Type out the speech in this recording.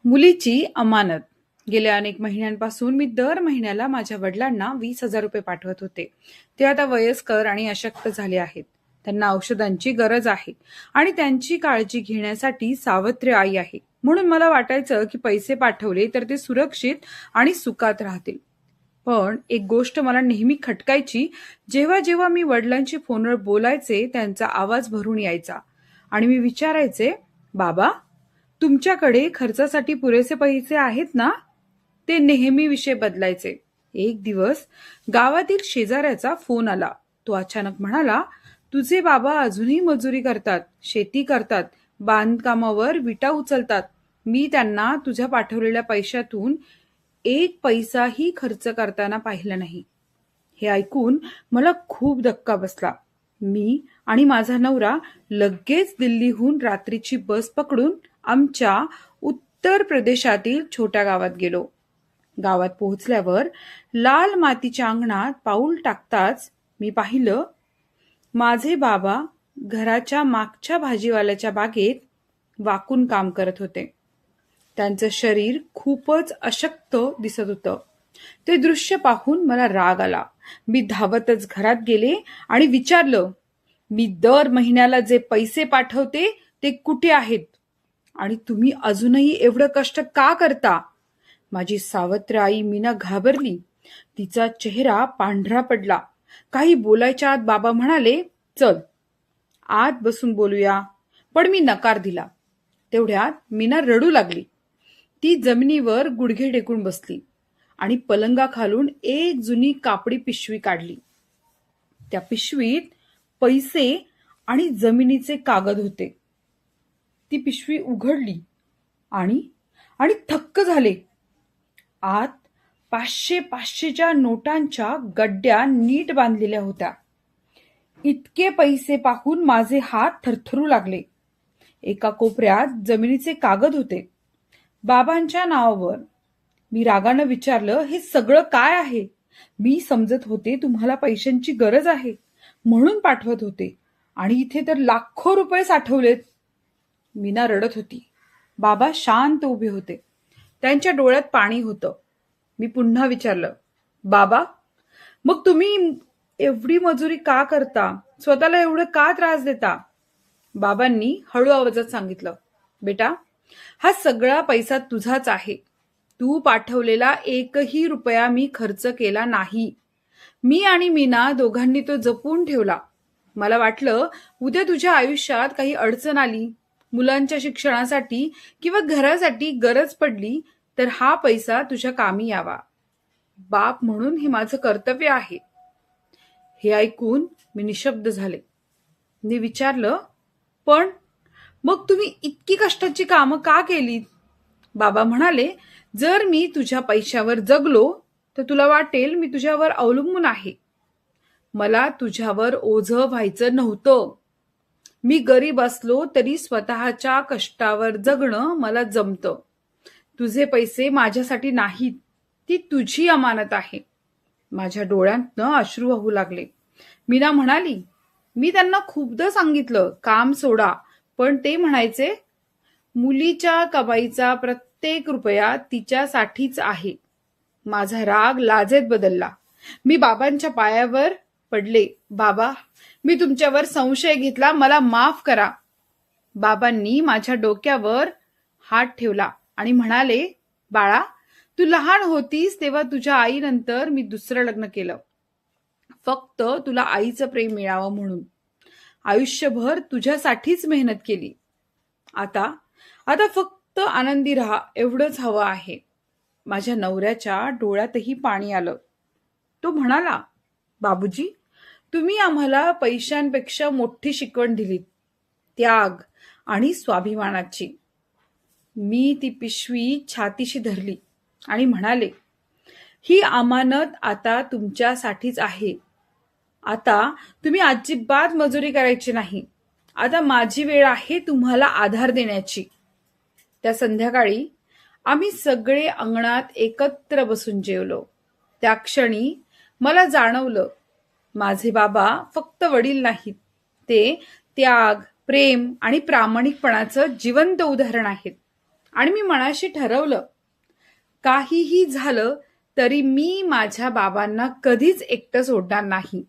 मुलीची अमानत. गेल्या अनेक महिन्यांपासून मी दर महिन्याला माझ्या वडिलांना 20,000 रुपये पाठवत होते. ते आता वयस्कर आणि अशक्त झाले आहेत. त्यांना औषधांची गरज आहे आणि त्यांची काळजी घेण्यासाठी सावत्र आई आहे. म्हणून मला वाटायचं की पैसे पाठवले तर ते सुरक्षित आणि सुखात राहतील. पण एक गोष्ट मला नेहमी खटकायची. जेव्हा जेव्हा मी वडिलांशी फोनवर बोलायचे त्यांचा आवाज भरून यायचा आणि मी विचारायचे, बाबा, तुमच्याकडे खर्चासाठी पुरेसे पैसे आहेत ना? ते नेहमी विषय बदलायचे. एक दिवस गावातील शेजाऱ्याचा फोन आला. तो अचानक म्हणाला, तुझे बाबा अजूनही मजुरी करतात, शेती करतात, बांधकामावर विटा उचलतात. मी त्यांना तुझ्या पाठवलेल्या पैशातून एक पैसाही खर्च करताना पाहिलं नाही. हे ऐकून मला खूप धक्का बसला. मी आणि माझा नवरा लगेच दिल्लीहून रात्रीची बस पकडून आमच्या उत्तर प्रदेशातील छोट्या गावात गेलो. गावात पोहोचल्यावर लाल मातीच्या अंगणात पाऊल टाकताच मी पाहिलं, माझे बाबा घराच्या मागच्या भाजीवाल्याच्या बागेत वाकून काम करत होते. त्यांचं शरीर खूपच अशक्त दिसत होतं. ते दृश्य पाहून मला राग आला. मी धावतच घरात गेले आणि विचारलं, मी दर महिन्याला जे पैसे पाठवते ते कुठे आहेत आणि तुम्ही अजूनही एवढं कष्ट का करता? माझी सावत्र आई मीना घाबरली. तिचा चेहरा पांढरा पडला. काही बोलायच्या आत बाबा म्हणाले, चल आत बसून बोलूया. पण मी नकार दिला. तेवढ्यात मीना रडू लागली. ती जमिनीवर गुडघे टेकून बसली आणि पलंगाखालून एक जुनी कापडी पिशवी काढली. त्या पिशवीत पैसे आणि जमिनीचे कागद होते. ती पिशवी उघडली आणि आणि थक्क झाले. आत 500-500च्या नोटांच्या गड्ड्या नीट बांधलेल्या होत्या. इतके पैसे पाहून माझे हात थरथरू लागले. एका कोपऱ्यात जमिनीचे कागद होते, बाबांच्या नावावर. मी रागानं विचारलं, हे सगळं काय आहे? मी समजत होते तुम्हाला पैशांची गरज आहे म्हणून पाठवत होते आणि इथे तर लाखो रुपये साठवलेत. मीना रडत होती. बाबा शांत उभे होते. त्यांच्या डोळ्यात पाणी होतं. मी पुन्हा विचारलं, बाबा, मग तुम्ही एवढी मजुरी का करता? स्वतःला एवढं का त्रास देता? बाबांनी हळू आवाजात सांगितलं, बेटा, हा सगळा पैसा तुझाच आहे. तू पाठवलेला एकही रुपया मी खर्च केला नाही. मी आणि मीना दोघांनी तो जपून ठेवला. मला वाटलं उद्या तुझ्या आयुष्यात काही अडचण आली, मुलांच्या शिक्षणासाठी किंवा घरासाठी गरज पडली तर हा पैसा तुझ्या कामी यावा. बाप म्हणून हे माझं कर्तव्य आहे. हे ऐकून मी निशब्द झाले. मी विचारलं, पण मग तुम्ही इतकी कष्टाची कामं का केलीत? बाबा म्हणाले, जर मी तुझ्या पैशावर जगलो तर तुला वाटेल मी तुझ्यावर अवलंबून आहे. मला तुझ्यावर ओझं व्हायचं नव्हतं. मी गरीब असलो तरी स्वतःच्या कष्टावर जगणं मला जमतं. तुझे पैसे माझ्यासाठी नाहीत, ती तुझी अमानत आहे. माझ्या डोळ्यातनं अश्रू वाहू लागले. मीना म्हणाली, मी त्यांना खूपदा सांगितलं काम सोडा, पण ते म्हणायचे, मुलीच्या कमाईचा प्रत्येक रुपया तिच्यासाठीच आहे. माझा राग लाजेत बदलला. मी बाबांच्या पायावर पडले. बाबा, मी तुमच्यावर संशय घेतला, मला माफ करा. बाबांनी माझ्या डोक्यावर हात ठेवला आणि म्हणाले, बाळा, तू लहान होतीस तेव्हा तुझ्या आईनंतर मी दुसरं लग्न केलं, फक्त तुला आईचं प्रेम मिळावं म्हणून. आयुष्यभर तुझ्यासाठीच मेहनत केली. आता आता फक्त आनंदी राहा एवढंच हवं आहे. माझ्या नवऱ्याच्या डोळ्यातही पाणी आलं. तो म्हणाला, बाबूजी, तुम्ही आम्हाला पैशांपेक्षा मोठी शिकवण दिलीत, त्याग आणि स्वाभिमानाची. मी ती पिशवी छातीशी धरली आणि म्हणाले, ही अमानत आता तुमच्यासाठीच आहे. आता तुम्ही अजिबात मजुरी करायची नाही. आता माझी वेळ आहे तुम्हाला आधार देण्याची. त्या संध्याकाळी आम्ही सगळे अंगणात एकत्र बसून जेवलो. त्या क्षणी मला जाणवलं, माझे बाबा फक्त वडील नाहीत, ते त्याग, प्रेम आणि प्रामाणिकपणाचं जिवंत उदाहरण आहेत. आणि मी मनाशी ठरवलं, काहीही झालं तरी मी माझ्या बाबांना कधीच एकटं सोडणार नाही.